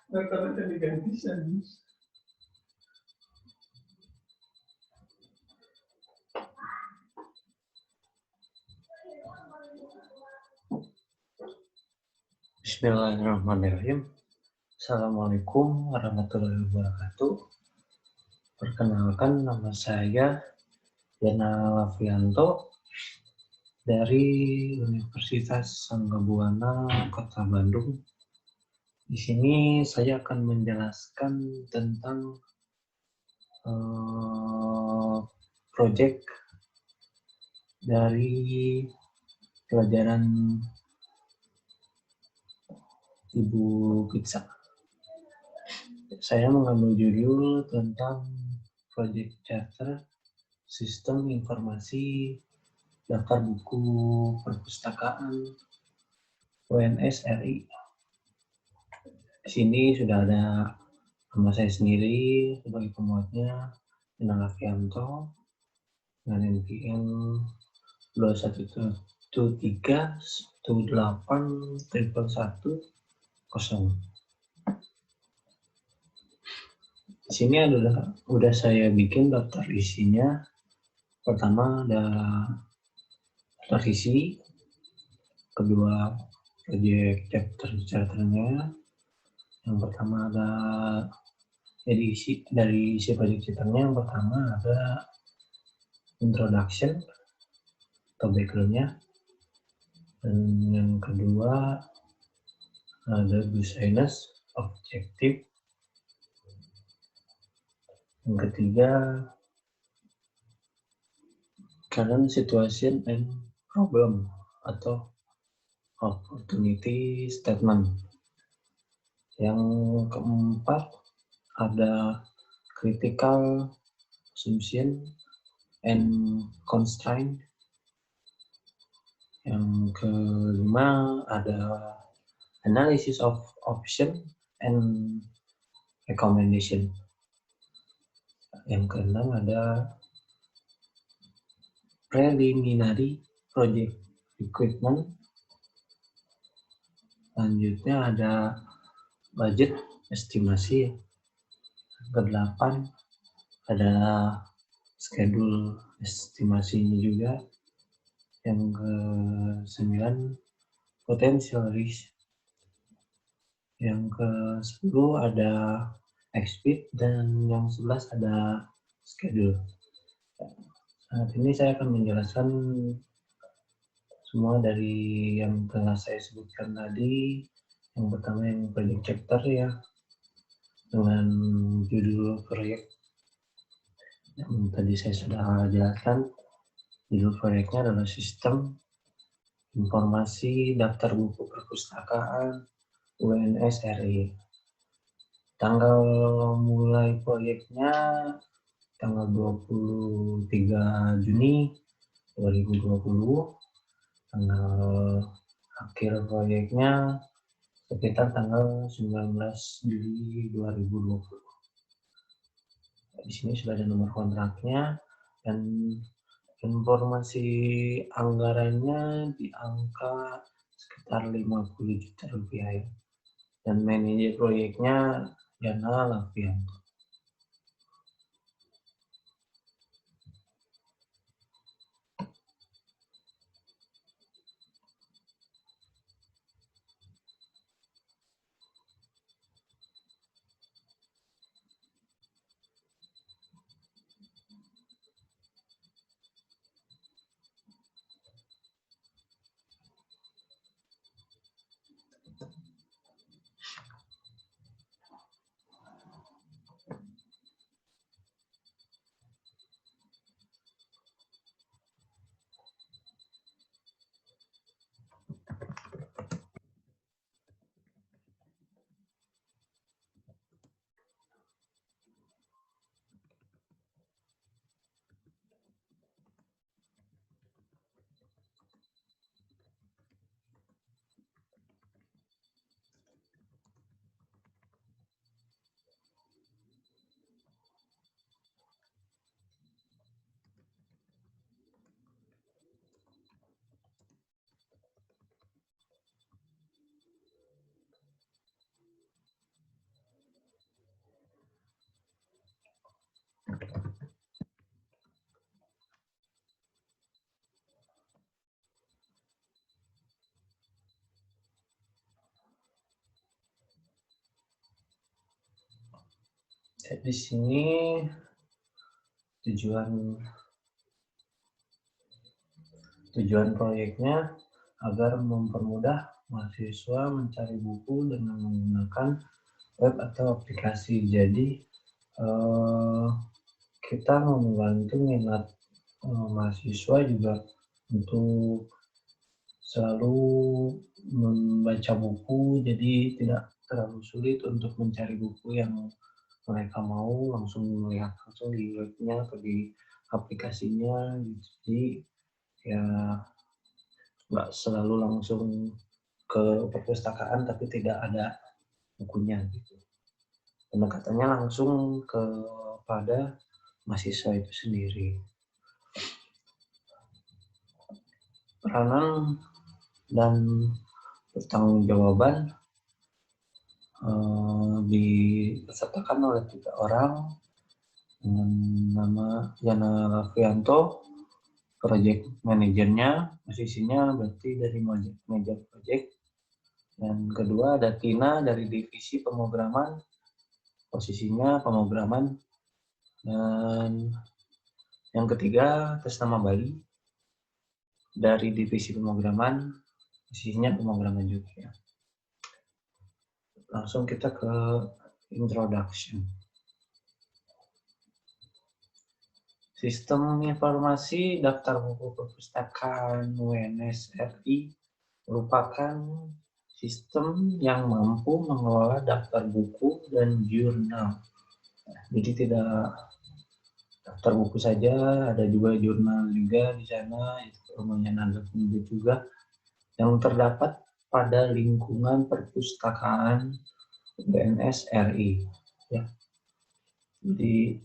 Rata-rata diganti saja. Bismillahirrahmanirrahim. Assalamualaikum warahmatullahi wabarakatuh. Perkenalkan, nama saya Yana Lavianto dari Universitas Sanggabuana Kota Bandung. Di sini saya akan menjelaskan tentang proyek dari pelajaran Ibu Pizza. Saya mengambil judul tentang proyek charter sistem informasi daftar buku perpustakaan UNS RI. Di sini sudah ada nama saya sendiri sebagai pemuatnya, Yana Lavianto, dengan NPM 2113181110. Di sini udah saya bikin daftar isinya. Pertama ada daftar isi, kedua proyek charternya. Yang pertama ada dari isi proyek charternya. Yang pertama ada introduction atau backgroundnya, dan yang kedua ada business objective, yang ketiga current situation and problem atau opportunity statement, yang keempat ada critical assumption and constraint, yang kelima ada analysis of option and recommendation, yang keenam ada preliminary project equipment, selanjutnya ada budget estimasi, yang kedelapan ada schedule estimasinya juga, yang ke-9 potential risk, yang ke-10 ada expect, dan yang 11 ada schedule. Saat ini saya akan menjelaskan semua dari yang telah saya sebutkan tadi. Yang pertama yang project chapter ya, dengan judul proyek yang tadi saya sudah jelaskan. Judul proyeknya adalah Sistem Informasi Daftar Buku Perpustakaan UNS RI. Tanggal mulai proyeknya tanggal 23 Juni 2020. Tanggal akhir proyeknya sekitar tanggal 19 Juli 2020. Di sini sudah ada nomor kontraknya, dan informasi anggarannya di angka sekitar 50 juta rupiah ya. Dan manajer proyeknya Yana Lavianto. Di sini tujuan proyeknya agar mempermudah mahasiswa mencari buku dengan menggunakan web atau aplikasi. Jadi kita membantu minat mahasiswa juga untuk selalu membaca buku, jadi tidak terlalu sulit untuk mencari buku yang mereka mau, langsung melihat langsung di webnya atau di aplikasinya. Jadi ya nggak selalu langsung ke perpustakaan tapi tidak ada bukunya gitu. Pendekatannya langsung kepada mahasiswa itu sendiri. Peranan dan pertanggungjawaban dipesertakan oleh 3 orang dengan nama Yana Lavianto, project manajernya, posisinya berarti dari manajer project. Dan kedua ada Tina dari divisi pemrograman, posisinya pemrograman. Dan yang ketiga atas nama Bali dari divisi pemrograman, posisinya pemrograman juga. Langsung kita ke introduction. Sistem informasi daftar buku perpustakaan UNS RI merupakan sistem yang mampu mengelola daftar buku dan jurnal. Jadi tidak daftar buku saja, ada juga jurnal juga di sana, itu namanya naga penduduk juga, yang terdapat pada lingkungan perpustakaan UNS RI. Ya. Jadi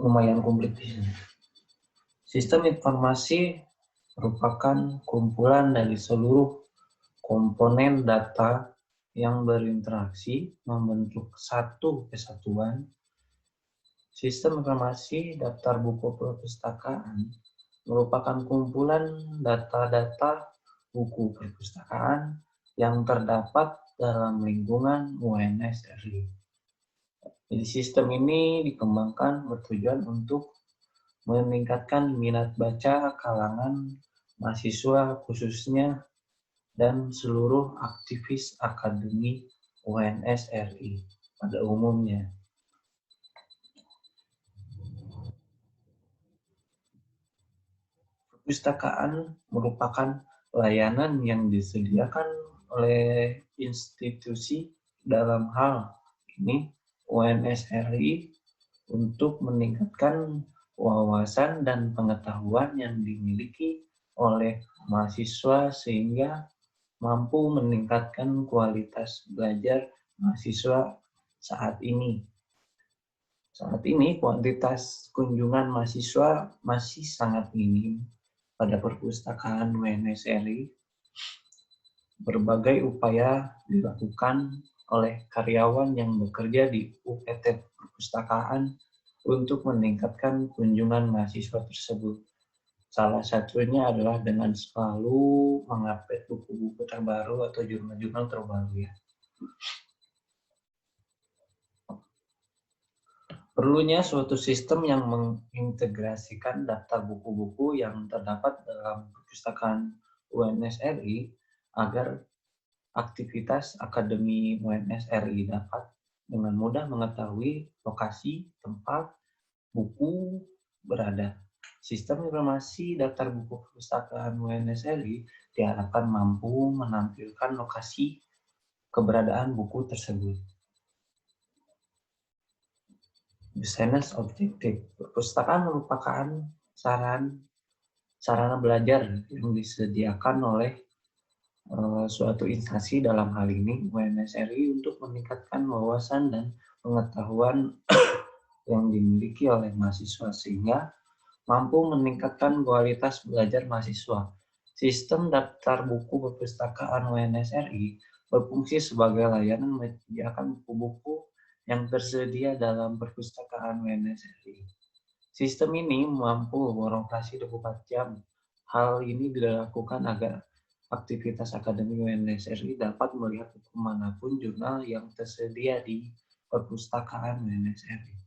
lumayan komplit di sini. Sistem informasi merupakan kumpulan dari seluruh komponen data yang berinteraksi membentuk satu kesatuan. Sistem informasi daftar buku perpustakaan merupakan kumpulan data-data buku perpustakaan yang terdapat dalam lingkungan UNS RI. Jadi sistem ini dikembangkan bertujuan untuk meningkatkan minat baca kalangan mahasiswa khususnya dan seluruh aktivis akademi UNS RI pada umumnya. Perpustakaan merupakan layanan yang disediakan oleh institusi, dalam hal ini UNS RI, untuk meningkatkan wawasan dan pengetahuan yang dimiliki oleh mahasiswa sehingga mampu meningkatkan kualitas belajar mahasiswa saat ini. Saat ini kuantitas kunjungan mahasiswa masih sangat minim pada perpustakaan UNS RI. Berbagai upaya dilakukan oleh karyawan yang bekerja di UPT Perpustakaan untuk meningkatkan kunjungan mahasiswa tersebut. Salah satunya adalah dengan selalu mengupdate buku-buku terbaru atau jurnal-jurnal terbaru ya. Perlunya suatu sistem yang mengintegrasikan daftar buku-buku yang terdapat dalam perpustakaan UNS RI agar aktivitas Akademi UNS RI dapat dengan mudah mengetahui lokasi tempat buku berada. Sistem informasi daftar buku perpustakaan UNS RI diharapkan mampu menampilkan lokasi keberadaan buku tersebut. Business Objective. Perpustakaan merupakan sarana belajar yang disediakan oleh suatu instansi, dalam hal ini UNS RI, untuk meningkatkan wawasan dan pengetahuan yang dimiliki oleh mahasiswa sehingga mampu meningkatkan kualitas belajar mahasiswa. Sistem daftar buku perpustakaan UNS RI berfungsi sebagai layanan menyediakan buku-buku yang tersedia dalam perpustakaan UNS RI. Sistem ini mampu beroperasi 24 jam. Hal ini dilakukan agar aktivitas akademik UNSRI dapat melihat buku manapun jurnal yang tersedia di perpustakaan UNSRI.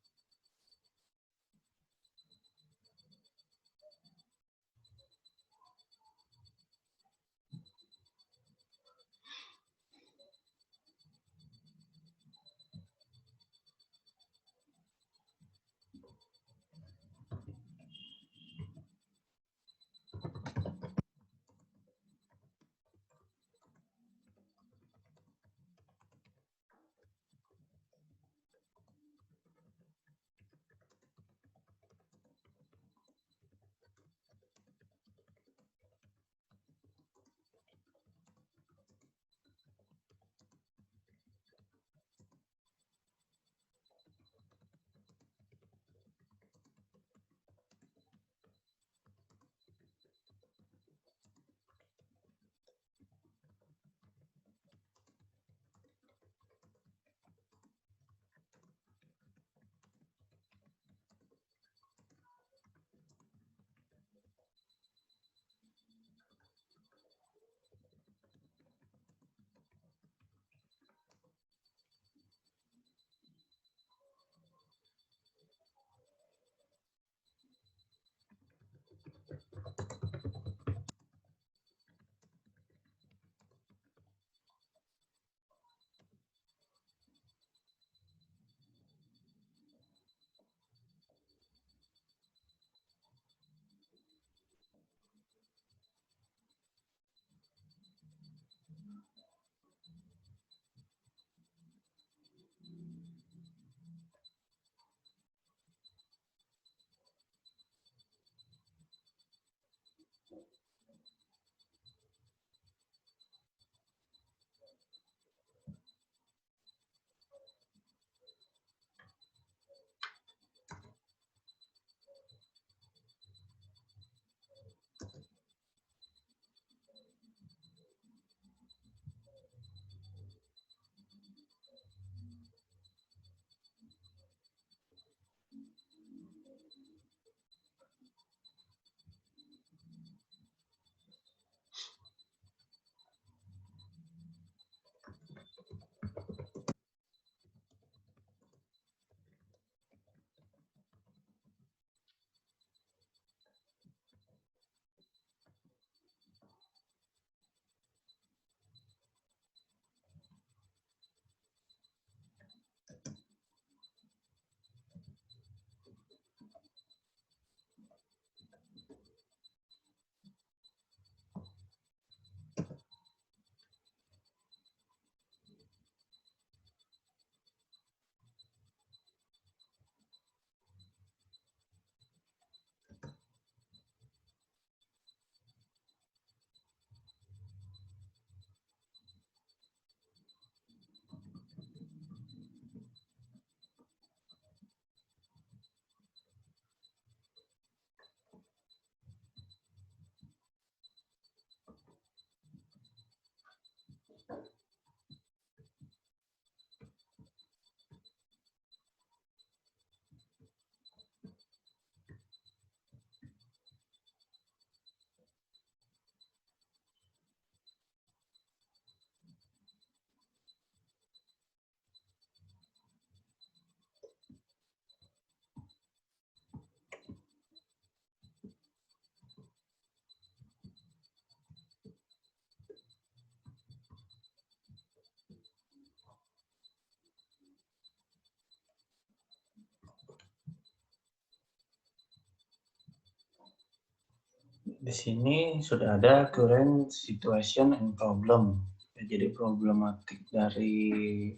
Di sini sudah ada current situation and problem. Ya, jadi problematik dari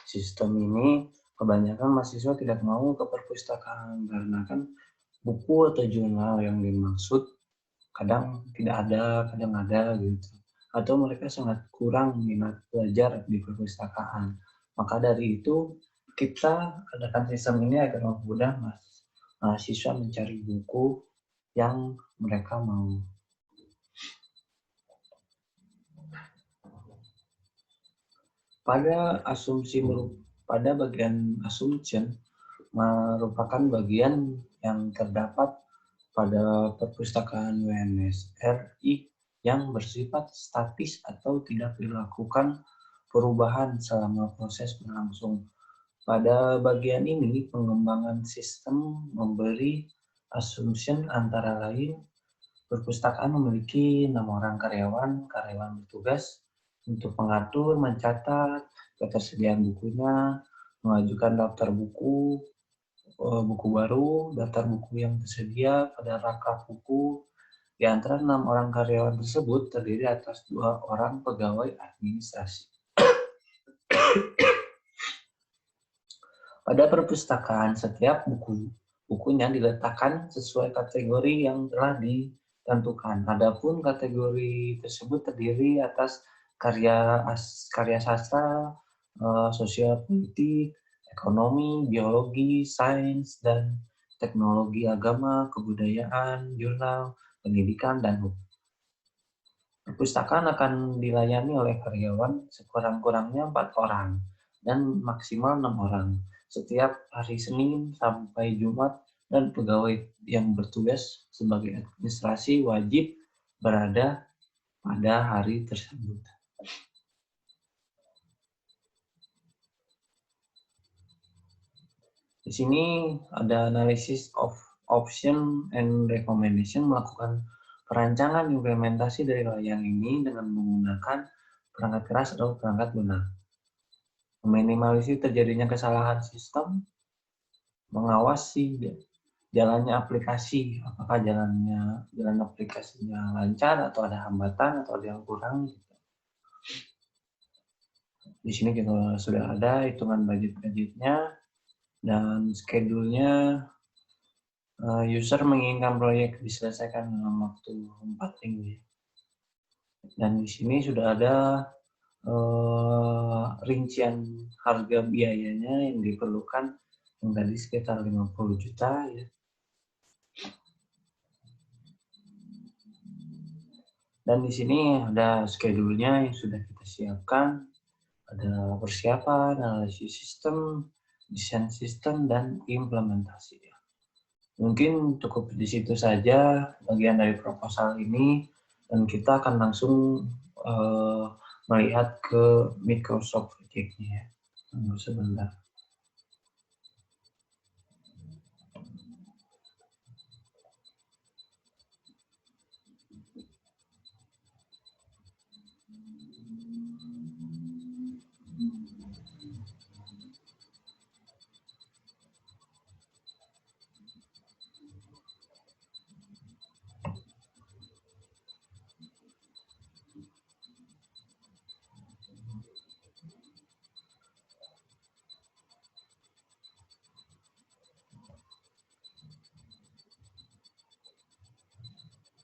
sistem ini, kebanyakan mahasiswa tidak mau ke perpustakaan karena kan buku atau jurnal yang dimaksud kadang tidak ada, kadang ada gitu. Atau mereka sangat kurang minat belajar di perpustakaan. Maka dari itu kita adakan sistem ini agar mempermudah mahasiswa mencari buku yang mereka mau. Pada bagian assumption merupakan bagian yang terdapat pada perpustakaan UNSRI yang bersifat statis atau tidak dilakukan perubahan selama proses berlangsung. Pada bagian ini, pengembangan sistem memberi assumption antara lain perpustakaan memiliki 6 orang karyawan bertugas untuk mengatur, mencatat ketersediaan bukunya, mengajukan daftar buku, buku baru, daftar buku yang tersedia pada rak buku. Di antara 6 orang karyawan tersebut terdiri atas 2 orang pegawai administrasi. Pada perpustakaan, setiap bukunya diletakkan sesuai kategori yang telah ditentukan. Adapun kategori tersebut terdiri atas karya sastra, sosial politik, ekonomi, biologi, sains, dan teknologi, agama, kebudayaan, jurnal, pendidikan, dan hukum. Perpustakaan akan dilayani oleh karyawan sekurang-kurangnya 4 orang dan maksimal 6 orang setiap hari Senin sampai Jumat, dan pegawai yang bertugas sebagai administrasi wajib berada pada hari tersebut. Di sini ada analisis of option and recommendation, melakukan perancangan implementasi dari layanan ini dengan menggunakan perangkat keras atau perangkat lunak. Meminimalisir terjadinya kesalahan sistem, mengawasi jalannya aplikasi, apakah jalan aplikasinya lancar atau ada hambatan atau ada yang kurang. Di sini kita sudah ada hitungan budget-budgetnya dan schedule-nya. User menginginkan proyek diselesaikan dalam waktu 4 minggu. Dan di sini sudah ada rincian harga biayanya yang diperlukan, yang tadi sekitar 50 juta ya. Dan di sini ada schedule-nya yang sudah kita siapkan, ada persiapan, analisis sistem, desain sistem, dan implementasi. Mungkin cukup di situ saja bagian dari proposal ini, dan kita akan langsung melihat ke Microsoft Project-nya. Tunggu sebentar.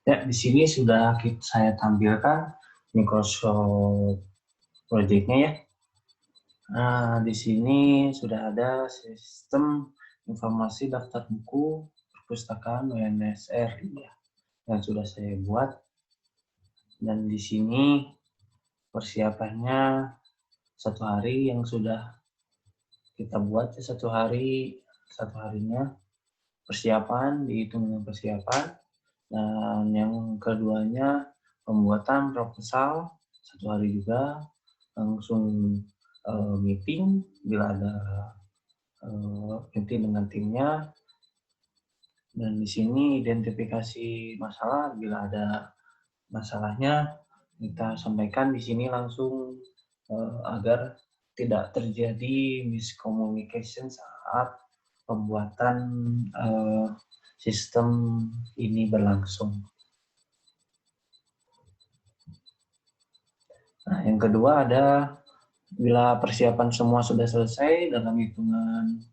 Ya, di sini sudah saya tampilkan Microsoft Project-nya ya. Nah, di sini sudah ada sistem informasi daftar buku perpustakaan WNS RI ya, yang sudah saya buat. Dan di sini persiapannya 1 hari yang sudah kita buat, 1 harinya persiapan, dihitung dengan persiapan. Dan yang keduanya pembuatan proposal 1 hari juga, langsung meeting bila ada meeting dengan timnya. Dan di sini identifikasi masalah, bila ada masalahnya kita sampaikan di sini langsung agar tidak terjadi miscommunication saat pembuatan sistem ini berlangsung. Nah, yang kedua ada bila persiapan semua sudah selesai dalam hitungan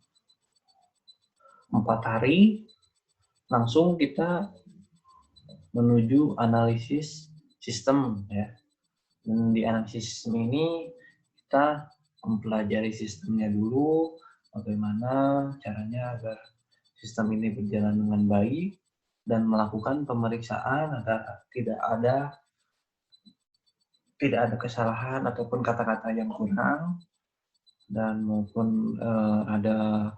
4 hari, langsung kita menuju analisis sistem ya. Dan di analisis sistem ini kita mempelajari sistemnya dulu, bagaimana caranya agar sistem ini berjalan dengan baik, dan melakukan pemeriksaan agar tidak ada kesalahan ataupun kata-kata yang kurang, dan maupun ada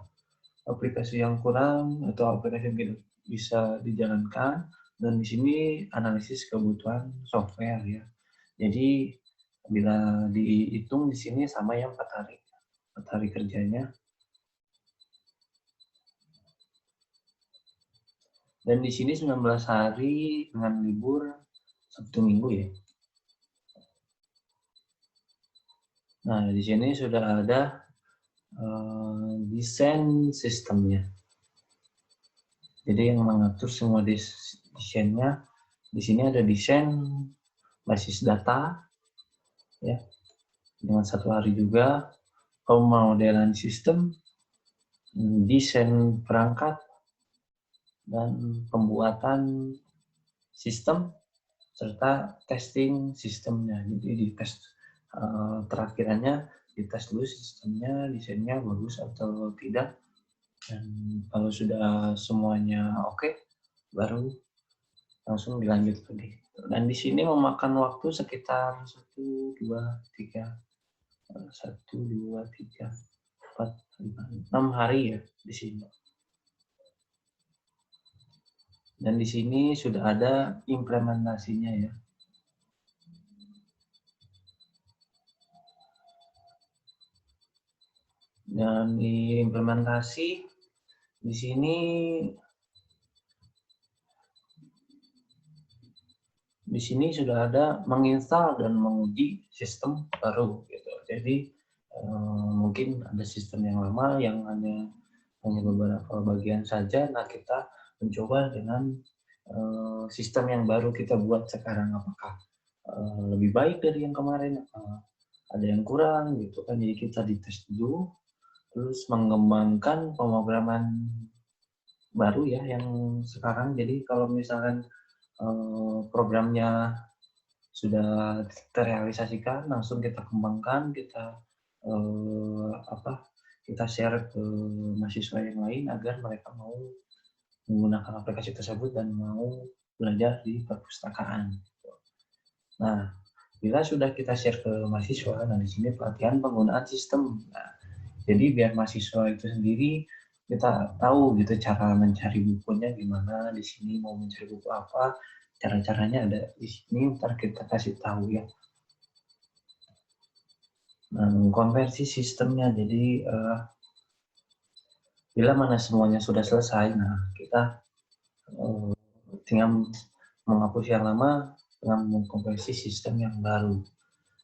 aplikasi yang kurang atau aplikasi yang tidak bisa dijalankan, Dan di sini analisis kebutuhan software ya. Jadi bila dihitung di sini sama yang 4 hari kerjanya. Dan di sini 19 hari dengan libur Sabtu Minggu ya. Nah, di sini sudah ada desain sistemnya. Jadi yang mengatur semua desainnya, di sini ada desain basis data, ya, dengan 1 hari juga, pemodelan sistem, desain perangkat, dan pembuatan sistem, serta testing sistemnya. Jadi di tes terakhirannya, dites dulu sistemnya, desainnya bagus atau tidak. Dan kalau sudah semuanya oke, baru langsung dilanjut lagi. Dan di sini memakan waktu sekitar 1, 2, 3, 4, 5, 6 hari ya di sini. Dan di sini sudah ada implementasinya ya. Dan di implementasi di sini sudah ada menginstal dan menguji sistem baru gitu. Jadi mungkin ada sistem yang lama yang hanya beberapa bagian saja. Nah, kita mencoba dengan sistem yang baru kita buat sekarang, apakah lebih baik dari yang kemarin, ada yang kurang gitu kan. Jadi kita dites dulu, terus mengembangkan pemrograman baru ya yang sekarang. Jadi kalau misalkan programnya sudah terrealisasikan, langsung kita kembangkan, kita kita share ke mahasiswa yang lain agar mereka mau menggunakan aplikasi tersebut dan mau belajar di perpustakaan. Nah, bila sudah kita share ke mahasiswa, nah di sini pelatihan penggunaan sistem. Nah, jadi biar mahasiswa itu sendiri kita tahu gitu cara mencari bukunya gimana, di sini mau mencari buku apa, cara-caranya ada di sini, ntar kita kasih tahu ya. Nah, konversi sistemnya, jadi bila mana semuanya sudah selesai, nah kita tinggal menghapus yang lama dengan mengkonversi sistem yang baru.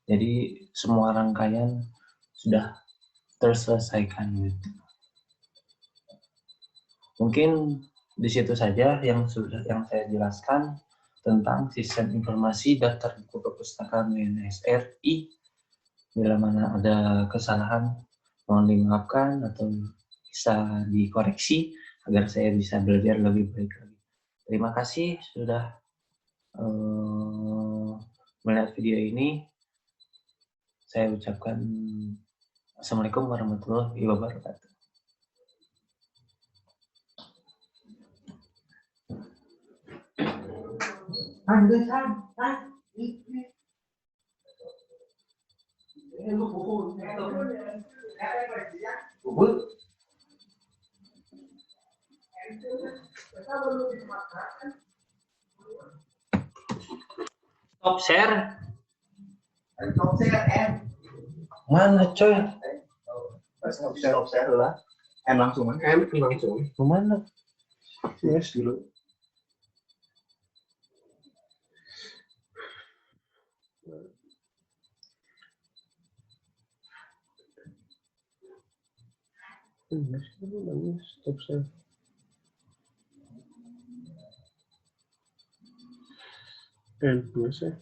Jadi semua rangkaian sudah terselesaikan gitu. Mungkin di situ saja yang saya jelaskan tentang sistem informasi daftar buku perpustakaan UNS-RI. Bila mana ada kesalahan, mohon dimaafkan atau bisa dikoreksi agar saya bisa belajar lebih baik lagi. Terima kasih sudah melihat video ini. Saya ucapkan Assalamualaikum warahmatullahi wabarakatuh. Stop share. Stop share em. Mana coy? Stop share lah. Em langsung kan? Em langsung. Kemana? Yes dulu. Stop share. Biasa.